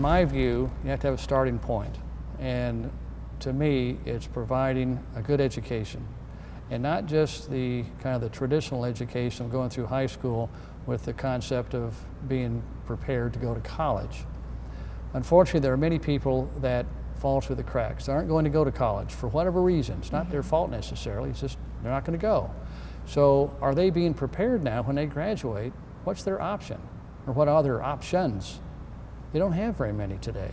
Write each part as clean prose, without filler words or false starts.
in my view, you have to have a starting point. And to me, it's providing a good education. And not just the kind of the traditional education of going through high school with the concept of being prepared to go to college. Unfortunately, there are many people that fall through the cracks. They aren't going to go to college for whatever reason. It's not their fault necessarily, it's just they're not going to go. So are they being prepared now when they graduate? What's their option? Or what are their options? They don't have very many today.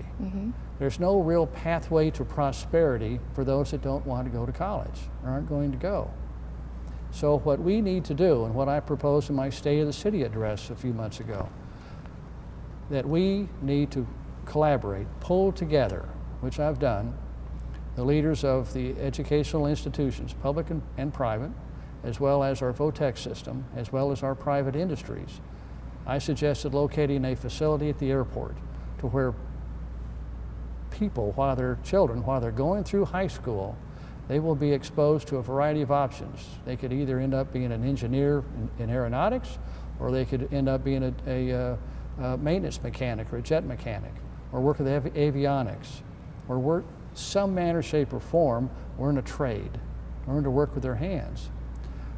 There's no real pathway to prosperity for those that don't want to go to college or aren't going to go. So what we need to do, and what I proposed in my State of the City address a few months ago, that we need to collaborate, pull together, which I've done, the leaders of the educational institutions, public and private, as well as our VOTEC system, as well as our private industries. I suggested locating a facility at the airport to where people, while they're going through high school, they will be exposed to a variety of options. They could either end up being an engineer in aeronautics, or they could end up being a maintenance mechanic or a jet mechanic, or work with avionics, or work some manner, shape, or form, learn a trade, learn to work with their hands.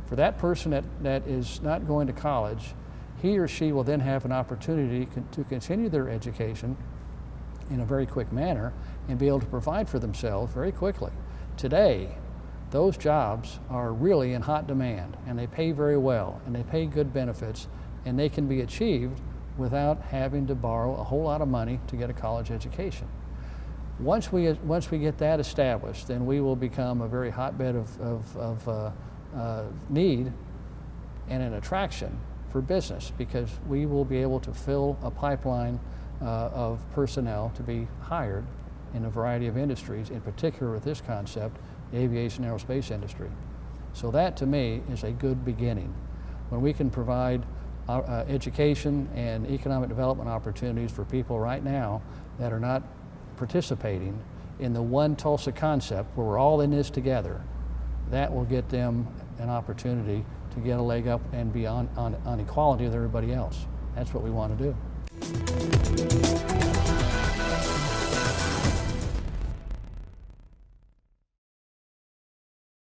For that person that is not going to college, he or she will then have an opportunity to continue their education in a very quick manner and be able to provide for themselves very quickly. Today, those jobs are really in hot demand, and they pay very well, and they pay good benefits, and they can be achieved without having to borrow a whole lot of money to get a college education. Once we get that established, then we will become a very hotbed of need and an attraction for business, because we will be able to fill a pipeline of personnel to be hired in a variety of industries, in particular with this concept, the aviation and aerospace industry. So that to me is a good beginning. When we can provide education and economic development opportunities for people right now that are not participating in the one Tulsa concept where we're all in this together, that will get them an opportunity to get a leg up and be on equality with everybody else. That's what we want to do.